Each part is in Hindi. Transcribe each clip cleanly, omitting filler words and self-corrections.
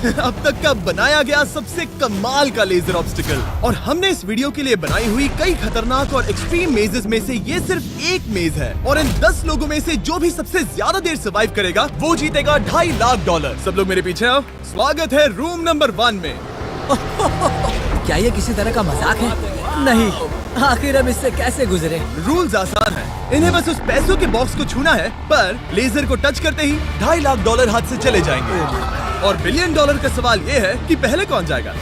अब तक का बनाया गया सबसे कमाल का लेजर ऑब्स्टिकल। और हमने इस वीडियो के लिए बनाई हुई कई खतरनाक और एक्सट्रीम मेजेस में से ये सिर्फ एक मेज है, और इन 10 लोगों में से जो भी सबसे ज्यादा देर सर्वाइव करेगा वो जीतेगा $2.5 लाख। सब लोग मेरे पीछे आओ। स्वागत है रूम नंबर 1 में। क्या ये किसी तरह का मजाक है? नहीं, आखिर हम इससे कैसे गुजरे? रूल्स आसान है, इन्हें बस उस पैसों के बॉक्स को छूना है, पर लेजर को टच करते ही $2.5 लाख हाथ से चले जाएंगे। और $1 बिलियन का सवाल ये है कि पहले कौन जाएगा।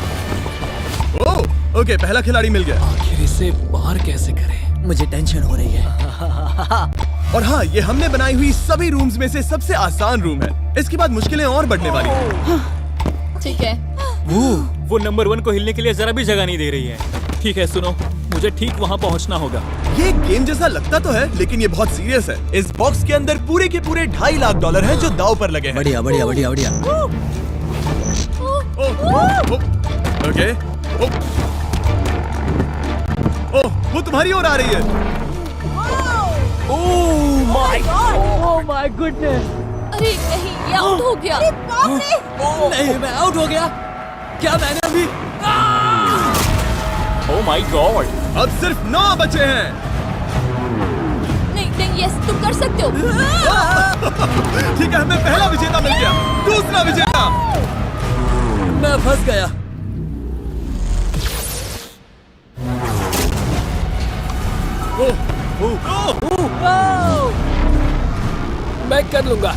ओह, ओके, पहला खिलाड़ी मिल गया। आखिर इसे बाहर कैसे करें? मुझे टेंशन हो रही है। और हाँ, ये हमने बनाई हुई सभी रूम्स में से सबसे आसान रूम है। इसके बाद मुश्किलें और बढ़ने वाली हैं। ठीक है। वो नंबर 1 को हिलने के लिए जरा भी जगह नहीं दे रही है। ठीक है, सुनो, मुझे ठीक वहाँ पहुँचना होगा। ये गेम जैसा लगता तो है, लेकिन ये बहुत सीरियस है। इस बॉक्स के अंदर पूरे के पूरे $2.5 लाख हैं जो दांव पर लगे हैं। बढ़िया बढ़िया बढ़िया बढ़िया। ओके। ओह, वो तुम्हारी ओर आ रही है। Oh my goodness! अरे नहीं, ये आउट हो गया। नहीं, मैं आउट हो गया। क्या मैंने अभी? Oh my God! अब सिर्फ 9 बचे हैं। नहीं नहीं, यस, तुम कर सकते हो। ठीक है, हमें पहला विजेता मिल गया। दूसरा विजेता। मैं फंस गया। मैं कर लूंगा।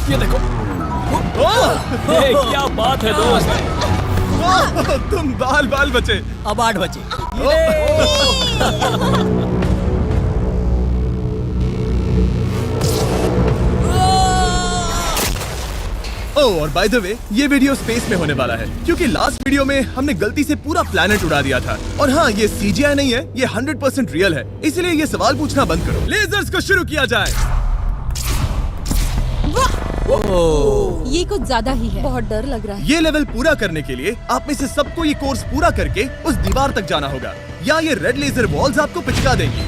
ये देखो। क्या बात है दोस्त! तुम बाल बचे। अब 8 बचे। ओह, और बाय द वे, ये वीडियो स्पेस में होने वाला है, क्योंकि लास्ट वीडियो में हमने गलती से पूरा प्लैनेट उड़ा दिया था। और हाँ, ये CGI नहीं है, ये 100% रियल है। इसलिए ये सवाल पूछना बंद करो। लेजर्स को शुरू किया जाए। ये कुछ ज्यादा ही है। बहुत डर लग रहा है। ये लेवल पूरा करने के लिए आप में से सबको ये कोर्स पूरा करके उस दीवार तक जाना होगा, या ये रेड लेजर वॉल्स आपको पिचका देंगी।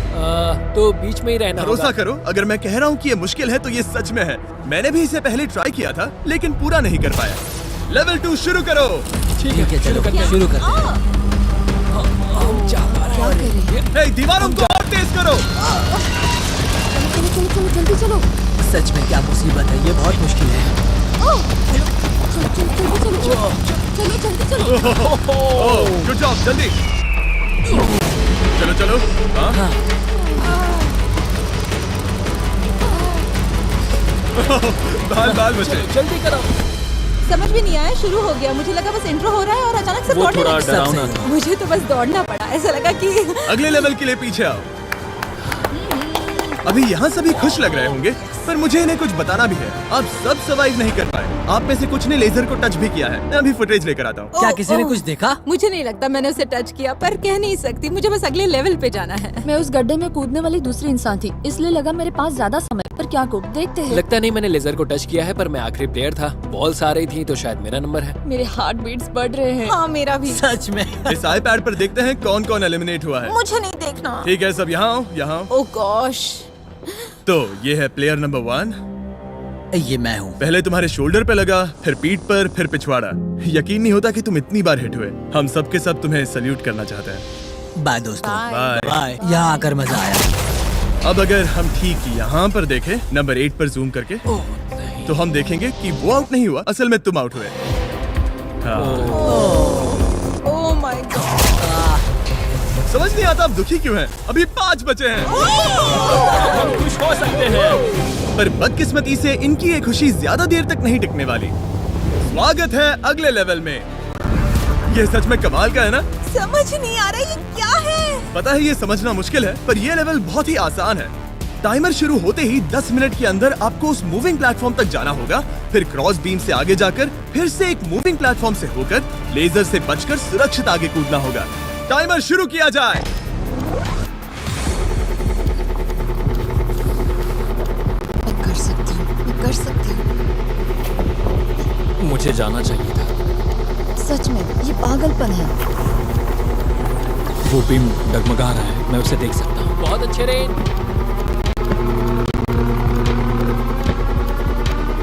तो बीच में ही रहना होगा। भरोसा करो, अगर मैं कह रहा हूँ कि ये मुश्किल है तो ये सच में है। मैंने भी इसे पहले ट्राई किया था, लेकिन पूरा नहीं कर पाया। लेवल 2 शुरू करो। ठीक है, चलो शुरू करते हैं। हे, दीवारों को और तेज करो। चलो जल्दी चलो। सच में क्या मुसीबत है, ये बहुत मुश्किल है। चलो जल्दी चलो। गुड जॉब, जल्दी चलो। हाँ। बाल बचे। जल्दी करो। समझ भी नहीं आया, शुरू हो गया। मुझे लगा बस इंट्रो हो रहा है और अचानक से वो दौड़ने थोड़ा लगा। डरावना था। मुझे तो बस दौड़ना पड़ा। ऐसा लगा कि अगले लेवल के लिए पीछे आओ। अभी यहाँ सभी खुश लग रहे होंगे, पर मुझे इन्हें कुछ बताना भी है। आप सब सर्वाइव नहीं कर पाए। आप में से कुछ ने लेजर को टच भी किया है। मैं अभी फुटेज लेकर आता हूँ। क्या किसी ने कुछ देखा? मुझे नहीं लगता मैंने उसे टच किया, पर कह नहीं सकती। मुझे बस अगले लेवल पे जाना है। मैं उस गड्ढे में कूदने वाली दूसरी इंसान थी, इसलिए लगा मेरे पास ज्यादा समय। पर क्या कूद, देखते हैं। लगता नहीं मैंने लेजर को टच किया है, पर मैं आखिरी प्लेयर था। बॉल्स आ रही थी तो शायद मेरा नंबर है। मेरे हार्ट बीट्स बढ़ रहे हैं। हाँ, मेरा भी। सच में। इस iPad पर देखते हैं कौन कौन एलिमिनेट हुआ है। मुझे नहीं देखना। ठीक है, सब यहाँ आओ, यहाँ। ओह गॉश। तो ये है प्लेयर नंबर 1। ये मैं हूँ। पहले तुम्हारे शोल्डर पे लगा, फिर पीठ पर, फिर पिछवाड़ा। यकीन नहीं होता कि तुम इतनी बार हिट हुए। हम सब के सब तुम्हें सल्यूट करना चाहते हैं। बाय दोस्तों। बाय। बाय। यहाँ आकर मजा आया। अब अगर हम ठीक यहाँ पर देखें, नंबर 8 पर जूम करके, तो हम देखेंगे कि वो आउट नहीं हुआ, असल में तुम आउट हुए। Oh my God. समझ नहीं आता आप दुखी क्यों हैं? अभी 5 बचे हैं। हम खुश हो सकते हैं, पर बदकिस्मती से इनकी ये खुशी ज्यादा देर तक नहीं टिकने वाली। स्वागत है अगले लेवल में। ये सच में कमाल का है ना? समझ नहीं आ रहा ये क्या है। पता है ये समझना मुश्किल है, पर ये लेवल बहुत ही आसान है। टाइमर शुरू होते ही 10 मिनट के अंदर आपको उस मूविंग प्लेटफॉर्म तक जाना होगा, फिर क्रॉस बीम से आगे जाकर फिर से एक मूविंग प्लेटफॉर्म से होकर लेजर से बचकर सुरक्षित आगे कूदना होगा। टाइमर शुरू किया जाए। मैं कर सकती हूँ। मुझे जाना चाहिए था। सच में ये पागलपन है। वो बीम डगमगा रहा है, मैं उसे देख सकता हूँ। बहुत अच्छे रेन।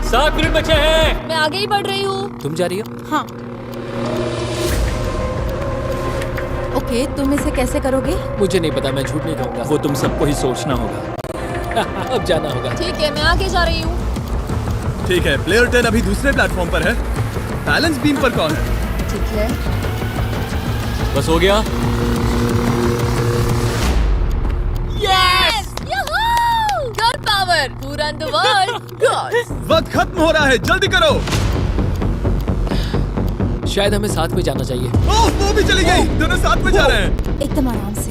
7 मिनट बचे हैं। मैं आगे ही बढ़ रही हूँ। तुम जा रही हो? हाँ। ओके, तुम इसे कैसे करोगे? मुझे नहीं पता, मैं झूठ नहीं कहूंगा। वो तुम सबको ही सोचना होगा। अब जाना होगा। ठीक है, मैं आगे जा रही हूँ। ठीक है, प्लेयर 10 अभी दूसरे प्लेटफॉर्म पर है। बैलेंस बीम पर कौन है? ठीक है। बस हो गया। यस! यहू! God power! पूरा द वर्ल्ड! गॉड! वक्त खत्म हो रहा है, जल्दी करो। शायद हमें साथ में जाना चाहिए। ओह, वो भी चली गई। दोनों साथ में जा रहे हैं। एकदम आराम से।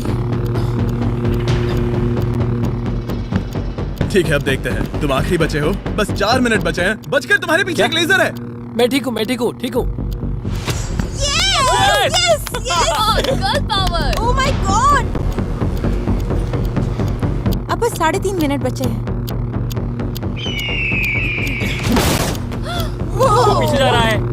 ठीक है, अब देखते हैं। तुम आखिरी बचे हो। बस 4 मिनट बचे हैं। बचकर तुम्हारे पीछे एक लेजर है। मैं ठीक हूँ, मैं ठीक हूँ, ठीक हूँ। Yes! God power! Oh my God! अब बस 3.5 मिनट बचे हैं। वो पीछे जा रहा है।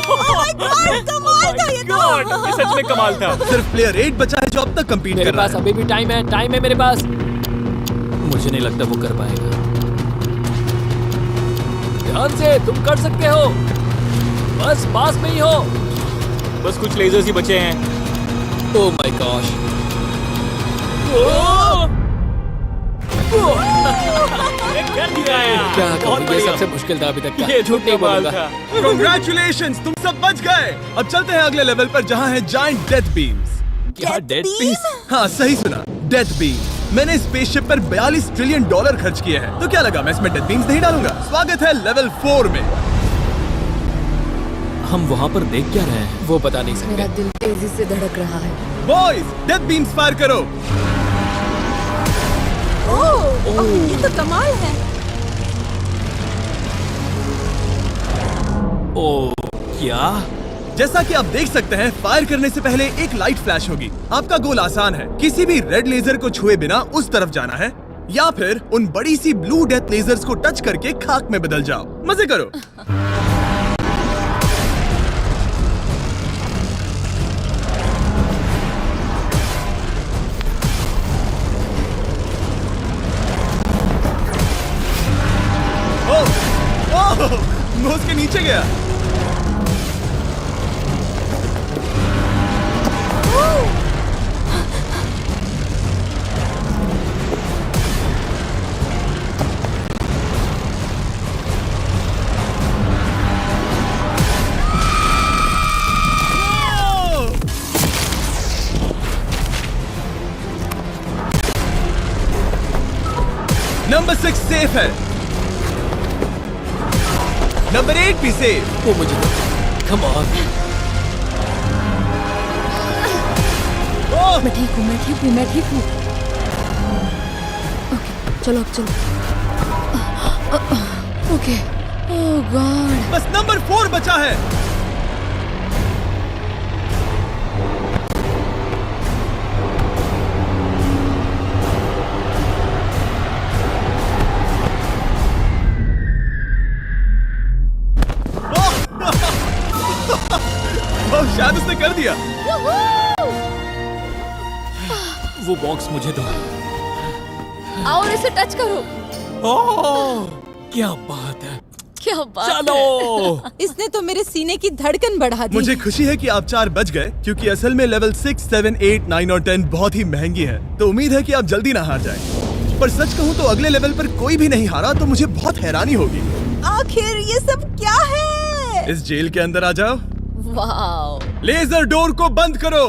कमाल था ये तो! गॉड, ये सच में कमाल था। सिर्फ प्लेयर 8 बचा है जो अब तक कम्पीट मेरे कर रहा पास है। अभी भी टाइम है मेरे पास। मुझे नहीं लगता वो कर पाएगा। ध्यान से, तुम कर सकते हो। बस पास में ही हो। बस कुछ लेजर्स ही बचे हैं। Oh my gosh. कर दिया यार। क्या बहुत कहूँ, ये बढ़िया। सबसे मुश्किल था अभी तक का। ये झूठ नहीं कमाल बोलूंगा। था। Congratulations, तुम सब बच गए। अब चलते हैं अगले लेवल पर जहाँ है जायंट डेथ बीम्स। क्या डेड पीस? हाँ, सही सुना, डेथ बीम। मैंने स्पेसशिप पर $42 ट्रिलियन खर्च किए हैं। तो क्या लगा मैं इसमें डेथ बीम्स नहीं डालूंगा? स्वागत है लेवल 4 में। हम वहाँ पर देख क्या रहे हैं? वो बता नहीं मेरा सकते। दिल तेजी से धड़क रहा है। बॉयज, डेथ बीम्स फायर करो। ओह, ये तो कमाल है। ओ, क्या? जैसा कि आप देख सकते हैं, फायर करने से पहले एक लाइट फ्लैश होगी। आपका गोल आसान है, किसी भी रेड लेजर को छुए बिना उस तरफ जाना है, या फिर उन बड़ी सी ब्लू डेथ लेजर्स को टच करके खाक में बदल जाओ। मजे करो। ओह, मैं उसके नीचे गया। नंबर 6 सेफ है। नंबर 8 भी सेफ। वो मुझे कम ऑन। ओह, मैं ठीक हूँ, मैं ठीक हूँ, मैं ठीक हूँ। ओके, चलो अब चलो। ओके। ओह गॉड। बस नंबर 4 बचा है। ओह, शायद उसने कर दिया। वो बॉक्स मुझे दो। और इसे टच करो। ओह, क्या बात है। क्या बात चलो। है। इसने तो मेरे सीने की धड़कन बढ़ा दी। मुझे खुशी है कि आप 4 बच गए, क्योंकि असल में लेवल 6, 7, 8, 9 और 10 बहुत ही महंगी है। तो उम्मीद है कि आप जल्दी ना हार जाएं। पर सच कहूँ तो अगले लेवल पर कोई भी नहीं हारा तो मुझे बहुत हैरानी होगी। आखिर ये सब क्या है? इस जेल के अंदर आ जाओ। वाओ। लेजर डोर को बंद करो।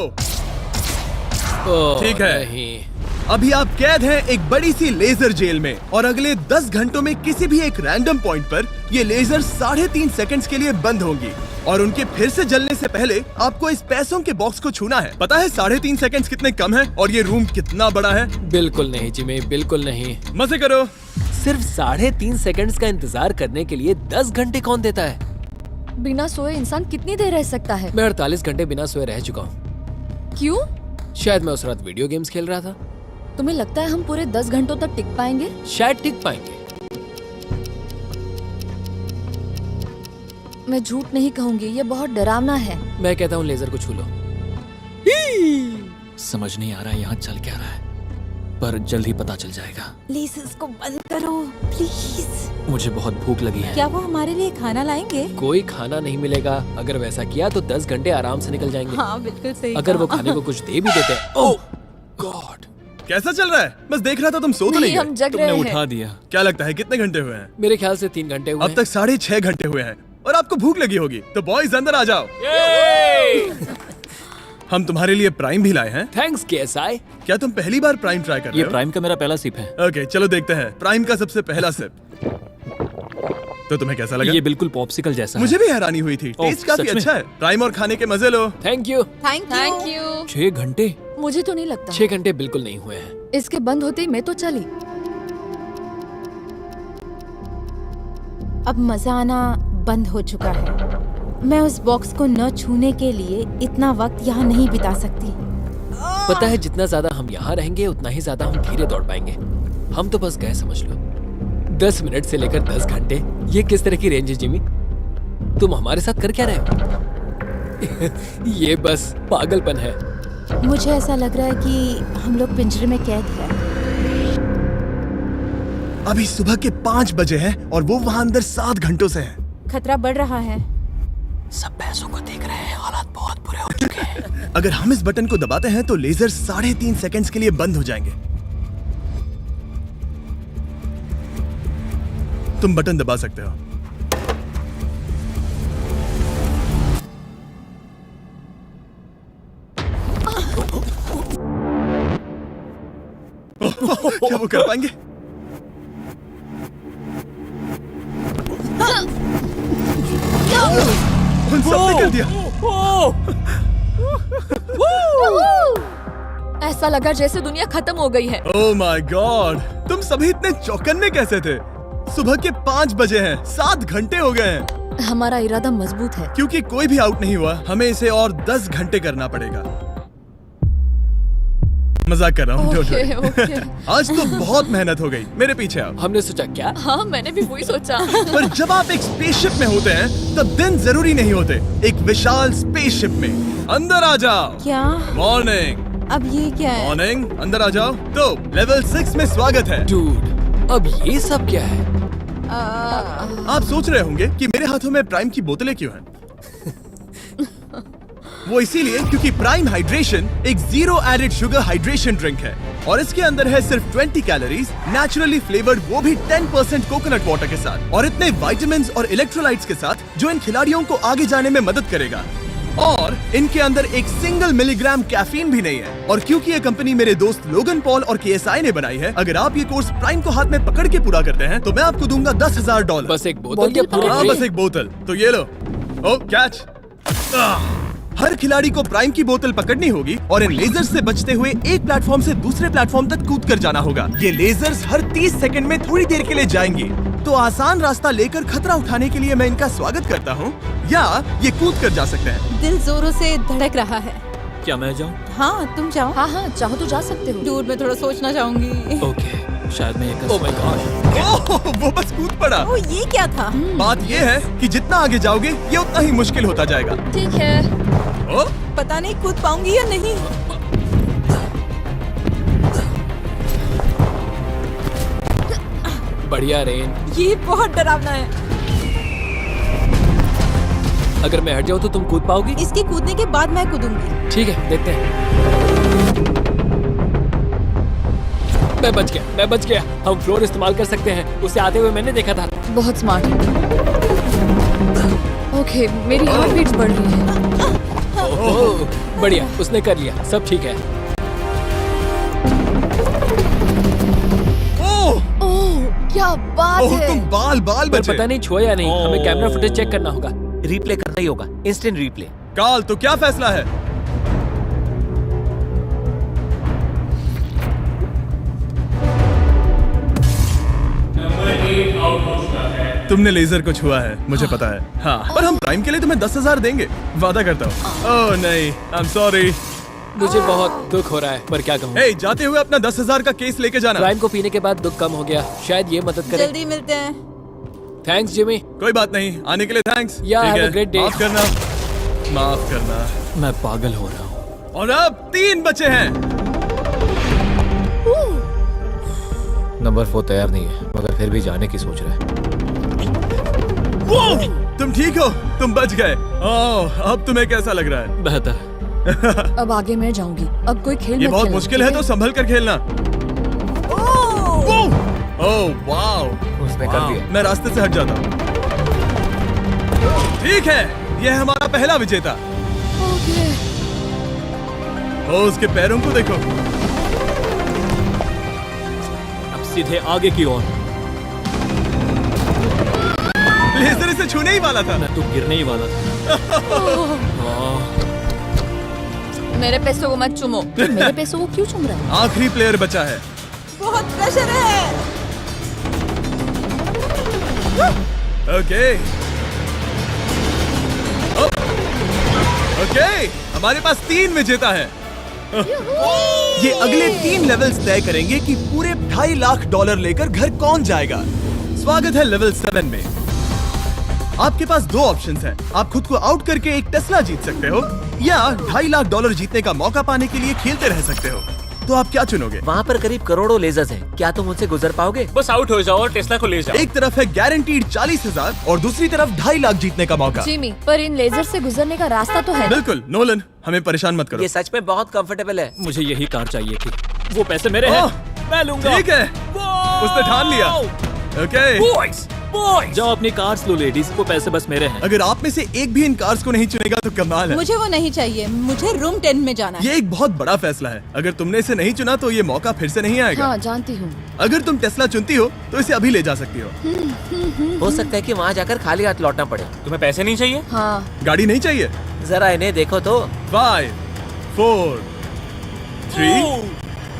ओह, ठीक है। नहीं। अभी आप कैद हैं एक बड़ी सी लेजर जेल में, और अगले 10 घंटों में किसी भी एक रैंडम पॉइंट पर ये लेजर 3.5 सेकंड्स के लिए बंद होंगी, और उनके फिर से जलने से पहले आपको इस पैसों के बॉक्स को छूना है। पता है 3.5 सेकंड्स कितने कम है, और ये रूम कितना बड़ा है? बिल्कुल नहीं जिमी, बिल्कुल नहीं। मजे करो। सिर्फ 3.5 सेकंड्स का इंतजार करने के लिए 10 घंटे कौन देता है? बिना सोए इंसान कितनी देर रह सकता है? मैं 48 घंटे बिना सोए रह चुका हूँ। क्यों? शायद मैं उस रात वीडियो गेम्स खेल रहा था। तुम्हें लगता है हम पूरे 10 घंटों तक टिक पाएंगे? शायद टिक पाएंगे। मैं झूठ नहीं कहूंगी, ये बहुत डरावना है। मैं कहता हूँ लेजर को छू लो। समझ नहीं आ रहा यहाँ चल क्या रहा है। पर जल्द ही पता चल जाएगा। प्लीज इसको बंद करो प्लीज। मुझे बहुत भूख लगी है। क्या वो हमारे लिए खाना लाएंगे? कोई खाना नहीं मिलेगा। अगर वैसा किया तो 10 घंटे आराम से निकल जाएंगे। हाँ बिल्कुल सही। अगर वो खाने को कुछ दे भी देते। ओह गॉड, कैसा चल रहा है? बस देख रहा था, तुम सो तो नहीं हम गए? जग तुमने रहे उठा हैं। दिया। क्या लगता है कितने घंटे हुए हैं? मेरे ख्याल से 3 घंटे हुए अब हैं। तक 6.5 घंटे हुए हैं और आपको भूख लगी होगी। तो बॉयज अंदर आ जाओ। हम तुम्हारे लिए प्राइम भी लाए हैं। Thanks KSI. क्या तुम पहली बार प्राइम ट्राई कर ये रहे हो? प्राइम का मेरा पहला सिप है। ओके चलो देखते हैं प्राइम का सबसे पहला सिप। तो तुम्हें कैसा लगा? ये बिल्कुल पॉप्सिकल जैसा मुझे भी हैरानी हुई थी। ओह, टेस्ट काफी सच में? अच्छा है। प्राइम और खाने के मजे लो। Thank you. Thank you. 6 घंटे? मुझे तो नहीं लगता। 6 घंटे बिल्कुल नहीं हुए हैं। इसके बंद होते ही मैं तो चली। अब मजा आना बंद हो चुका है। मैं उस बॉक्स को न छूने के लिए इतना वक्त यहाँ नहीं बिता सकती। पता है जितना ज्यादा हम यहाँ रहेंगे उतना ही ज्यादा हम धीरे दौड़ पाएंगे। हम तो बस गए समझ लो। 10 मिनट से लेकर 10 घंटे, ये किस तरह की रेंज है जिमी? तुम हमारे साथ कर क्या रहे हो? ये बस पागलपन है। मुझे ऐसा लग रहा है कि हम लोग पिंजरे में कैद हैं। अभी सुबह के 5 बजे हैं और वो वहाँ अंदर 7 घंटों से हैं। खतरा बढ़ रहा है। सब पैसों को देख रहे हैं, हालात बहुत बुरे हो चुके हैं। अगर हम इस बटन को दबाते हैं तो लेजर 3.5 सेकंड्स के लिए बंद हो जाएंगे। तुम बटन दबा सकते हो। क्या वो कर पाएंगे? उन सबने कर दिया। ऐसा लगा जैसे दुनिया खत्म हो गई है। ओह माय गॉड, तुम सभी इतने चौकन्ने कैसे थे? सुबह के 5 बजे हैं, 7 घंटे हो गए हैं। हमारा इरादा मजबूत है। क्योंकि कोई भी आउट नहीं हुआ, हमें इसे और 10 घंटे करना पड़ेगा। मजाक कर रहा हूँ। don't worry। ओके। आज तो बहुत मेहनत हो गई। मेरे पीछे आओ। हमने सोचा क्या? हाँ मैंने भी वही सोचा। पर जब आप एक स्पेसशिप में होते हैं तब दिन जरूरी नहीं होते। एक विशाल स्पेसशिप में अंदर आ जाओ। क्या? मॉर्निंग अब ये क्या है? मॉर्निंग, अंदर आ जाओ। तो लेवल 6 में स्वागत है। डूड, अब ये सब क्या है? आप सोच रहे होंगे कि मेरे हाथों में प्राइम की बोतलें क्यों हैं? वो इसीलिए क्योंकि प्राइम हाइड्रेशन एक 0 एडेड शुगर हाइड्रेशन ड्रिंक है और इसके अंदर है सिर्फ 20 कैलोरीज, नेचुरली फ्लेवर्ड, वो भी 10% कोकोनट वाटर के साथ, और इतने विटामिन्स और इलेक्ट्रोलाइट्स के साथ जो इन खिलाड़ियों को आगे जाने में मदद करेगा। और इनके अंदर एक सिंगल मिलीग्राम कैफीन भी नहीं है। और क्योंकि ये कंपनी मेरे दोस्त लोगन पॉल और केएसआई ने बनाई है, अगर आप ये कोर्स प्राइम को हाथ में पकड़ के पूरा करते हैं तो मैं आपको दूंगा $10,000। बस एक बोतल के पूरे? हाँ बस एक बोतल। तो ये लो। ओ कैच। हर खिलाड़ी को प्राइम की बोतल पकड़नी होगी और इन लेजर्स से बचते हुए एक प्लेटफॉर्म से दूसरे प्लेटफॉर्म तक कूद कर जाना होगा। ये लेजर्स हर 30 सेकंड में थोड़ी देर के लिए जाएंगी। तो आसान रास्ता लेकर खतरा उठाने के लिए मैं इनका स्वागत करता हूँ, या ये कूद कर जा सकते हैं। दिल जोरों से धड़क रहा है। क्या मैं जाऊँ? हाँ तुम जाओ। हाँ चाहो तो जा सकते हो। दूर में थोड़ा सोचना चाहूंगी। ओके, शायद मैं ये ओह माय गॉड, ओह, वो बस कूद पड़ा। ओ ये क्या था? बात ये है कि जितना आगे जाओगे ये उतना ही मुश्किल होता जाएगा। ठीक है। ओ, पता नहीं कूद पाऊंगी या नहीं। बढ़िया रेन। ये बहुत डरावना है। अगर मैं हट जाऊँ तो तुम कूद पाओगी? इसके कूदने के बाद मैं कूदूंगी। ठीक है, देखते हैं। मैं बच गया। हम फ्लोर इस्तेमाल कर सकते हैं, उसे आते हुए मैंने देखा था। बहुत स्मार्ट। ओके मेरी हार्ट बीट्स बढ़ रही है। ओह बढ़िया, उसने कर लिया, सब ठीक है। ओह, ओह क्या बात ओह, है। तुम बाल पर बचे। पता नहीं छुआ या नहीं, हमें कैमरा फुटेज चेक करना होगा। रिप्ले करना ही होगा, इंस्टेंट रिप्ले। काल, तो क्या फैसला है? तुमने लेजर को छुआ है, मुझे पता है। हाँ, पर हम प्राइम के लिए तुम्हें 10,000 देंगे, वादा करता हूँ। ओह नहीं, आई एम सॉरी। मुझे बहुत दुख हो रहा है, पर क्या कहूँ। हे, जाते हुए अपना 10,000 का केस लेके जाना। प्राइम को पीने के बाद दुख कम हो गया, शायद ये मदद करे। जल्दी मिलते हैं। Thanks Jimmy. कोई बात नहीं, आने के लिए थैंक्स। Yeah, ठीक have है, a great day. माफ करना। मैं पागल हो रहा हूँ। और अब 3 बचे हैं। नंबर 4 तैयार नहीं है, मगर फिर भी जाने की सोच रहा है। तुम ठीक हो? तुम बच गए। ओह, अब तुम्हें कैसा लग रहा है? बेहतर। अब आगे मैं जाऊंगी। अब कोई खेल ये मत बहुत खेलना, मुश्किल है, ठीक तो संभल कर खेलना। ओह वाओ, उसने कर दिया। मैं रास्ते से हट जाता हूँ। ठीक है, यह हमारा पहला विजेता। ओके। ओ, उसके पैरों को देखो। अब सीधे आगे की ओर। लेजर इसे छूने ही वाला था। मैं तो गिरने ही वाला था। वाह। मेरे पैसों को मत चुमो। मेरे पैसों को क्यों चुम रहा है? आखिरी प्लेयर बचा है। बहुत प्रेशर है। ओके ओके, हमारे पास 3 विजेता है। ये अगले 3 लेवल्स तय करेंगे कि पूरे $2.5 लाख लेकर घर कौन जाएगा। स्वागत है लेवल 7 में। आपके पास 2 ऑप्शंस हैं। आप खुद को आउट करके एक टेस्ला जीत सकते हो, या $2.5 लाख जीतने का मौका पाने के लिए खेलते रह सकते हो। तो आप क्या चुनोगे? वहाँ पर करीब करोड़ों लेजर्स हैं। क्या तुम उनसे गुजर पाओगे? बस आउट हो जाओ और टेस्ला को ले जाओ। एक तरफ है गारंटीड 40,000 और दूसरी तरफ $2.5 लाख जीतने का मौका। जिमी, पर इन लेजर से गुजरने का रास्ता तो है ना? बिल्कुल नोलन, हमें परेशान मत करो। ये सच में बहुत कंफर्टेबल है। मुझे यही कार चाहिए थी। वो पैसे मेरे हैं, ओह, मैं लूंगा। ठीक है, उसने ठान लिया। ओके, बॉयज, बॉयज, जाओ अपनी कार्स लो लेडीज, वो पैसे बस मेरे हैं। अगर आप में से एक भी इन कार्स को नहीं चुनेगा तो कमाल है। मुझे वो नहीं चाहिए, मुझे रूम 10 में जाना है। ये एक बहुत बड़ा फैसला है। अगर तुमने इसे नहीं चुना तो ये मौका फिर से नहीं आएगा। हाँ, जानती हूँ। अगर तुम टेस्ला चुनती हो तो इसे अभी ले जा सकती हो। हो सकता है कि वहाँ जाकर खाली हाथ लौटना पड़े। तुम्हें पैसे नहीं चाहिए? हाँ। गाड़ी नहीं चाहिए? जरा इन्हें देखो तो। 5 4 3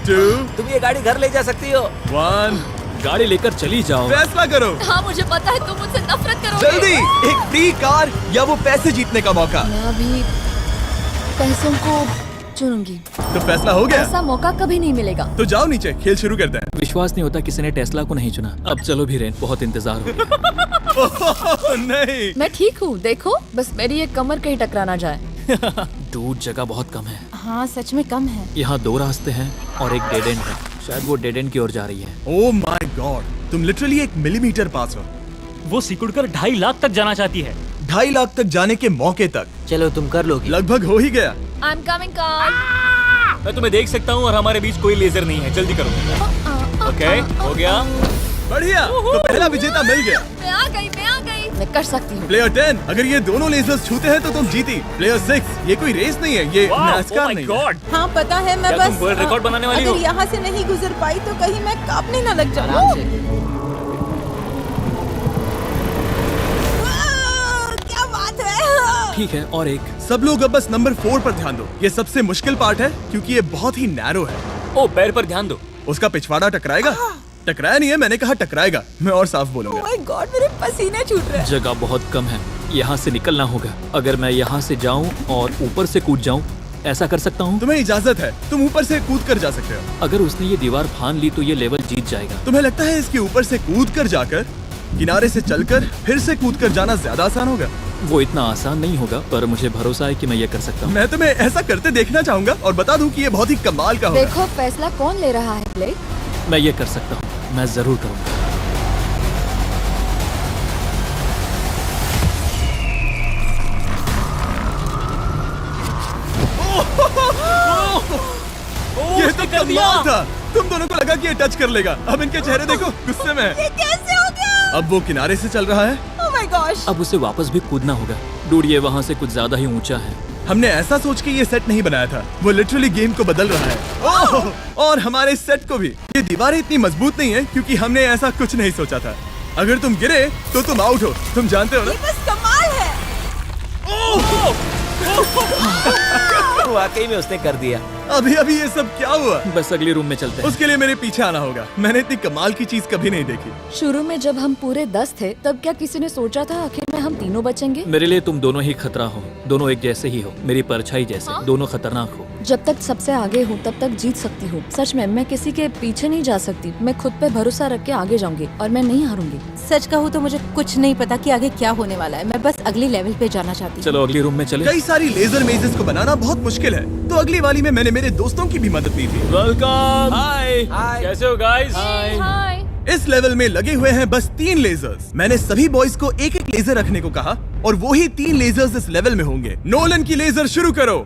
2 तुम ये गाड़ी घर ले जा सकती हो। 1, गाड़ी लेकर चली जाओ। फैसला करो हाँ, मुझे पता है तुम मुझसे नफरत करोगे। जल्दी। एक फ्री कार या वो पैसे जीतने का मौका। मैं अभी पैसों को चुनूंगी। तो फैसला हो गया। ऐसा मौका कभी नहीं मिलेगा। तो जाओ नीचे, खेल शुरू करते हैं। विश्वास नहीं होता किसी ने टेस्ला को नहीं चुना। अब चलो भी रेन, बहुत इंतजार हो गया। ओह, नहीं। मैं ठीक हूँ, देखो बस मेरी ये कमर कहीं टकरा ना जाए। दूर जगह बहुत कम है। हाँ, सच में कम है। यहाँ 2 रास्ते हैं और एक डेड एंड है। शायद वो डेड एंड की ओर जा रही है। ओह माय गॉड, तुम लिटरली 1 मिलीमीटर पास हो। वो सिकुड़कर 2.5 लाख तक जाना चाहती है। $2.5 लाख तक जाने के मौके तक चलो तुम कर लोगी। लगभग हो ही गया। I'm coming, car. मैं तुम्हें देख सकता हूँ और हमारे बीच कोई लेजर नहीं है। जल्दी करो। ओके, हो गया। बढ़िया, तो पहला विजेता मिल गया। मैं आ गई। मैं कर सकती हूँ। प्लेयर 10, अगर ये दोनों लेजर्स छूते हैं तो तुम जीती। प्लेयर 6, ये कोई रेस नहीं है, ये NASCAR नहीं है। हाँ पता है, मैं क्या तुम बस वर्ल्ड रिकॉर्ड बनाने वाली हो? अगर यहाँ से नहीं गुजर पाई तो कहीं मैं कांपने न लग जाऊँ। आराम से। क्या बात है। ठीक है, और एक। सब लोग अब बस नंबर 4 पर ध्यान दो। ये सबसे मुश्किल पार्ट है क्योंकि ये बहुत ही नैरो है। ओ, पैर पर ध्यान दो। उसका पिछवाड़ा टकराएगा। टकराया नहीं है, मैंने कहा टकराएगा। मैं और साफ बोलूंगा। Oh my God, मेरे पसीने छूट रहे हैं। जगह बहुत कम है, यहाँ से निकलना होगा। अगर मैं यहाँ से जाऊँ और ऊपर से कूद जाऊँ, ऐसा कर सकता हूँ? तुम्हें इजाजत है, तुम ऊपर से कूद कर जा सकते हो। अगर उसने ये दीवार फान ली तो ये लेवल जीत जाएगा। तुम्हें लगता है इसके ऊपर से कूद कर जाकर किनारे से चलकर फिर से कूद कर जाना ज्यादा आसान होगा? वो इतना आसान नहीं होगा, पर मुझे भरोसा है कि मैं ये कर सकता हूँ। मैं तुम्हें ऐसा करते देखना चाहूंगा और बता दूं कि ये बहुत ही कमाल का होगा। देखो फैसला कौन ले रहा है, ब्लेक? मैं ये कर सकता हूँ, मैं जरूर करूँगा। ये तो कमाल था। तुम दोनों को लगा कि ये टच कर लेगा। अब इनके चेहरे देखो, गुस्से में है। ये कैसे हो गया? अब वो किनारे से चल रहा है। Oh my gosh! अब उसे वापस भी कूदना होगा। डूड, ये वहाँ से कुछ ज्यादा ही ऊंचा है। हमने ऐसा सोच के ये सेट नहीं बनाया था। वो लिटरली गेम को बदल रहा है। ओह! और हमारे सेट को भी। ये दीवारें इतनी मजबूत नहीं है क्योंकि हमने ऐसा कुछ नहीं सोचा था। अगर तुम गिरे तो तुम आउट हो, तुम जानते हो ना? ये बस कमाल है। वाकई में उसने कर दिया। अभी अभी ये सब क्या हुआ? बस अगले रूम में चलते हैं। उसके लिए मेरे पीछे आना होगा। मैंने इतनी कमाल की चीज कभी नहीं देखी। शुरू में जब हम पूरे 10 थे तब क्या किसी ने सोचा था आखिर में हम तीनों बचेंगे? मेरे लिए तुम दोनों ही खतरा हो। दोनों एक जैसे ही हो, मेरी परछाई जैसे। दोनों खतरनाक हो। जब तक सबसे आगे हूँ तब तक जीत सकती हूँ। सच में मैं किसी के पीछे नहीं जा सकती। मैं खुद पे भरोसा रख के आगे जाऊंगी और मैं नहीं हारूंगी। सच कहूँ तो मुझे कुछ नहीं पता कि आगे क्या होने वाला है। मैं बस अगले लेवल पे जाना चाहती हूँ। चलो अगले रूम में चले। कई सारी लेजर मेजेस को बनाना बहुत मुश्किल है, तो अगली वाली में मैंने मेरे दोस्तों की भी मदद ली थी। वेलकम। हाय। हाय। कैसे हो गाइस? हाय। इस लेवल में लगे हुए हैं बस 3 लेजर्स। मैंने सभी बॉयज को एक एक लेजर रखने को कहा और वो ही 3 लेजर्स इस लेवल में होंगे। नोलन की लेजर शुरू करो।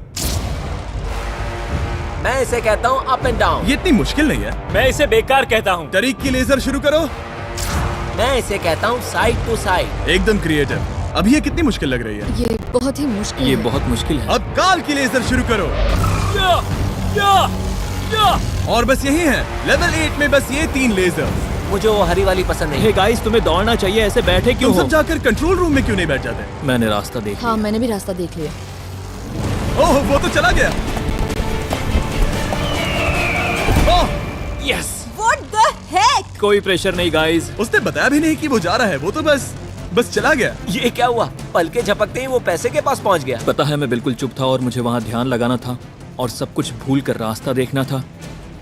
मैं इसे कहता हूँ अप एंड डाउन। ये इतनी मुश्किल नहीं है। मैं इसे बेकार कहता हूँ। तरीक की लेजर शुरू करो। मैं इसे कहता हूँ साइड टू साइड। एकदम क्रिएटिव। अब ये कितनी मुश्किल लग रही है। ये बहुत ही मुश्किल ये है। बहुत मुश्किल है। अब काल की लेजर शुरू करो। और बस यही है लेवल 8 में, बस ये 3 लेजर। मुझे वो हरी वाली पसंद नहीं। हे गाइस, तुम्हें दौड़ना चाहिए, ऐसे बैठे क्यों तुम हो? सब जाकर कंट्रोल रूम में क्यों नहीं बैठ जाते? मैंने रास्ता देख हाँ, मैंने भी रास्ता देख लिया। ओह, वो तो चला गया। ओह, यस। What the heck? कोई प्रेशर नहीं गाइस। उसने बताया भी नहीं कि वो जा रहा है, वो तो बस चला गया। ये क्या हुआ? पल के झपकते ही वो पैसे के पास पहुंच गया। पता है, मैं बिल्कुल चुप था और मुझे वहाँ ध्यान लगाना था और सब कुछ भूल कर रास्ता देखना था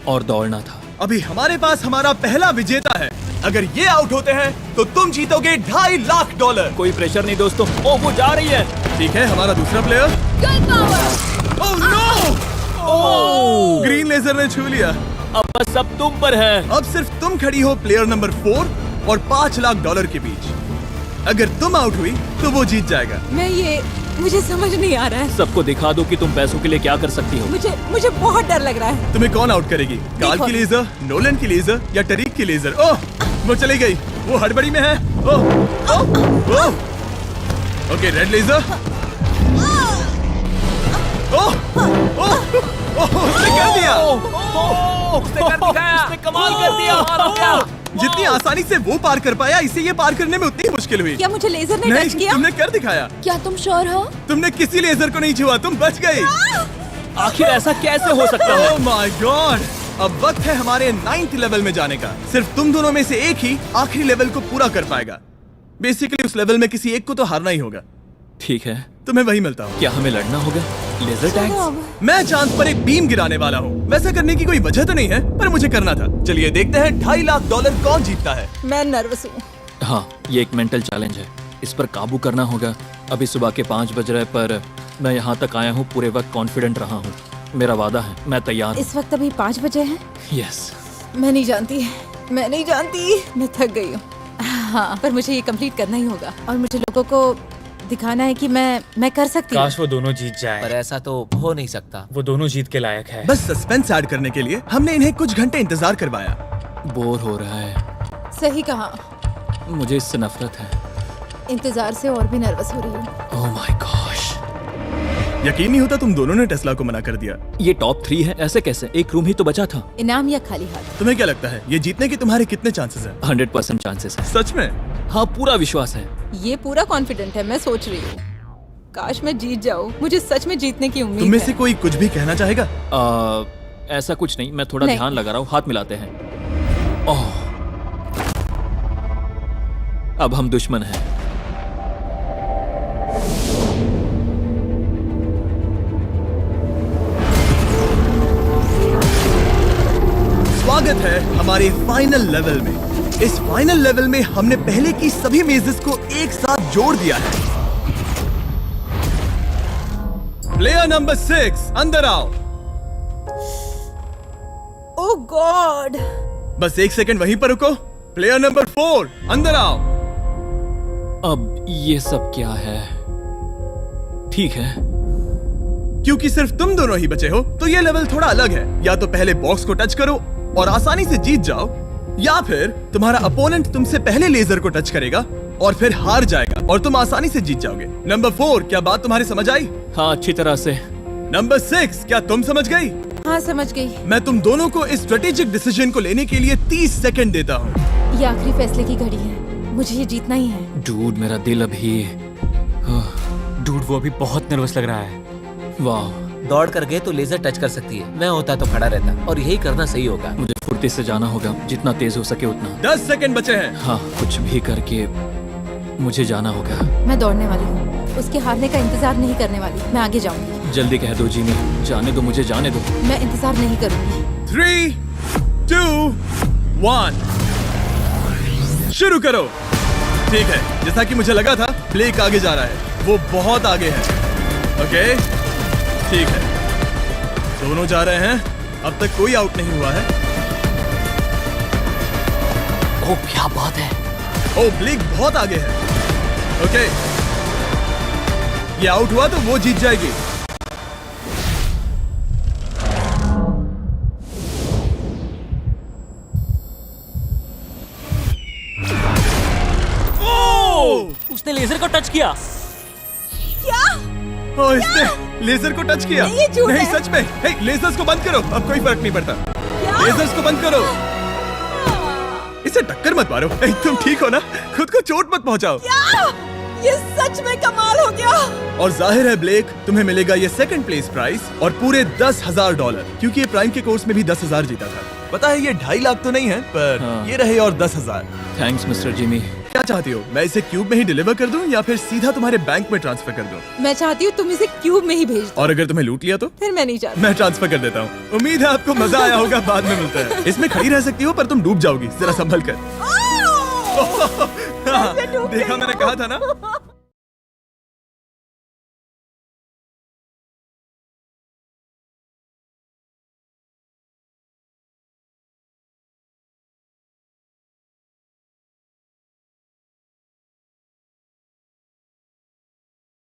और दौड़ना था। अभी हमारे पास हमारा पहला विजेता है। अगर ये आउट होते हैं तो तुम जीतोगे $2.5 लाख। कोई प्रेशर नहीं दोस्तों। ओह, वो जा रही है। ठीक है, हमारा दूसरा player. Oh no! Oh! Green laser ने छू लिया। अब बस सब तुम पर है। अब सिर्फ तुम खड़ी हो प्लेयर नंबर 4 और $5 लाख के बीच। अगर तुम आउट हुई तो वो जीत जाएगा। मुझे समझ नहीं आ रहा है। सबको दिखा दो कि तुम पैसों के लिए क्या कर सकती हो। मुझे बहुत डर लग रहा है। तुम्हें कौन आउट करेगी? काल की लेजर, नोलन की लेजर या टरीक की लेजर? ओह, वो चली गई। वो हड़बड़ी में है। Oh, oh, oh. Okay, red laser. Oh, oh, oh, उसने कर दिया। उसने कर दिखाया। उसने कमाल कर दिया। जितनी आसानी से वो पार कर पाया, इसे ये पार करने में उतनी ही मुश्किल हुई। क्या मुझे लेजर ने टच नहीं, किया? तुमने कर दिखाया। क्या तुम श्योर हो? तुमने किसी लेजर को नहीं छुआ, तुम बच गई। आखिर ऐसा कैसे हो सकता है? Oh my God! अब वक्त है हमारे 9th लेवल में जाने का। सिर्फ तुम दोनों में से एक ही आखिरी लेवल को पूरा कर पाएगा। बेसिकली उस लेवल में किसी एक को तो हारना ही होगा। ठीक है, तुम्हें वही मिलता हूँ। क्या हमें लड़ना होगा? Laser tags? मैं चांद पर एक बीम गिराने वाला हूँ। वैसा करने की कोई वजह तो नहीं है, पर मुझे करना था। चलिए देखते हैं $2.5 लाख कौन जीतता है। मैं नर्वस हूँ। हाँ, ये एक मेंटल चैलेंज है। इस पर काबू करना होगा। अभी सुबह के 5 बज रहे, पर मैं यहाँ तक आया हूँ पूरे वक्त कॉन्फिडेंट रहा हूँ। मेरा वादा है, मैं तैयार हूँ। इस वक्त अभी 5 बजे हैं। यस। मैं नहीं जानती, मैं थक गई हूँ। हाँ, पर मुझे ये कंप्लीट करना ही होगा और मुझे लोगों को दिखाना है कि मैं कर सकती हूँ। काश वो दोनों जीत पर जाए। ऐसा तो हो नहीं सकता। वो दोनों जीत के लायक है। बस सस्पेंस ऐड करने के लिए हमने इन्हें कुछ घंटे इंतजार करवाया। बोर हो रहा है। सही कहा। मुझे इससे नफरत है। इंतजार से और भी नर्वस हो रही हूँ। Oh my gosh. यकीन नहीं होता तुम दोनों ने टेस्ला को मना कर दिया। ये टॉप 3 है, ऐसे कैसे? एक रूम ही तो बचा था। इनाम या खाली हाथ? तुम्हें क्या लगता है ये जीतने के तुम्हारे कितने चांसेस हैं? 100% चांसेस है। सच में? हाँ, पूरा विश्वास है। ये पूरा कॉन्फिडेंट है। मैं सोच रही हूँ काश मैं जीत जाऊँ। मुझे सच में जीतने की उम्मीद तुम में है। से कोई कुछ भी कहना चाहेगा? ऐसा कुछ नहीं, मैं थोड़ा नहीं। ध्यान लगा रहा हूँ। हाथ मिलाते हैं। ओह, अब हम दुश्मन हैं। स्वागत है हमारे फाइनल लेवल में। इस फाइनल लेवल में हमने पहले की सभी मेजेस को एक साथ जोड़ दिया है। प्लेयर नंबर 6 अंदर आओ। ओह गॉड। बस 1 सेकंड वहीं पर रुको। प्लेयर नंबर 4 अंदर आओ। अब ये सब क्या है? ठीक है, क्योंकि सिर्फ तुम दोनों ही बचे हो तो ये लेवल थोड़ा अलग है। या तो पहले बॉक्स को टच करो और आसानी से जीत जाओ, या फिर तुम्हारा अपोनेंट तुमसे पहले लेजर को टच करेगा और फिर हार जाएगा और तुम आसानी से जीत जाओगे। नंबर 4, क्या बात तुम्हारी समझ आई? हाँ, अच्छी तरह से। नंबर 6, क्या तुम समझ गई? हाँ, समझ गई। मैं तुम दोनों को इस स्ट्रेटेजिक डिसीजन को लेने के लिए 30 सेकंड देता हूँ। ये आखिरी फैसले की घड़ी है। मुझे ये जीतना ही है। डूड, मेरा दिल अभी। डूड, वो अभी बहुत नर्वस लग रहा है। वाह, दौड़ कर गए तो लेजर टच कर सकती है। मैं होता तो खड़ा रहता और यही करना सही होगा। मुझे फुर्ती से जाना होगा, जितना तेज हो सके उतना। 10 सेकंड बचे हैं। हाँ, कुछ भी करके मुझे जाना होगा। मैं दौड़ने वाली हूँ। उसके हारने का इंतजार नहीं करने वाली। मैं आगे जाऊंगी। जल्दी कह दो जीनी, जाने दो, मुझे जाने दो। मैं इंतजार नहीं करूंगी। 3, 2, 1 शुरू करो। ठीक है, जैसा कि मुझे लगा था, ब्लेक आगे जा रहा है। वो बहुत आगे है। ओके, ठीक है, दोनों जा रहे हैं। अब तक कोई आउट नहीं हुआ है। ओह क्या बात है। ओ ब्लेक बहुत आगे है। ओके, ये आउट हुआ तो वो जीत जाएगी। उसने लेजर को टच किया। ओ, इसने लेजर को टच किया। नहीं, ये झूठ नहीं है। सच में। हे, लेजर्स को बंद करो, अब कोई फर्क नहीं पड़ता। लेजर्स को बंद करो। इसे टक्कर मत मारो। हे, तुम ठीक हो ना? खुद को चोट मत पहुंचाओ। ये सच में कमाल हो गया। और जाहिर है ब्लेक, तुम्हें मिलेगा ये सेकंड प्लेस प्राइस और पूरे $10,000, क्योंकि ये प्राइम के कोर्स में भी 10,000 जीता था। पता है ये 2.5 लाख तो नहीं है, पर हाँ। ये रहे और 10,000। Thanks mister Jimmy. क्या चाहती हो, मैं इसे क्यूब में ही डिलीवर कर दूं या फिर सीधा तुम्हारे बैंक में ट्रांसफर कर दूं? मैं चाहती हूँ तुम इसे क्यूब में ही भेज दो। और अगर तुम्हें लूट लिया तो? फिर मैं नहीं चाहती। मैं ट्रांसफर कर देता हूँ। उम्मीद है आपको मजा आया होगा। बाद में मिलते हैं। इसमें खड़ी रह सकती हो पर तुम डूब जाओगी, जरा संभल कर। मैं डूब देखा, गई मैंने हूँ। कहा था ना।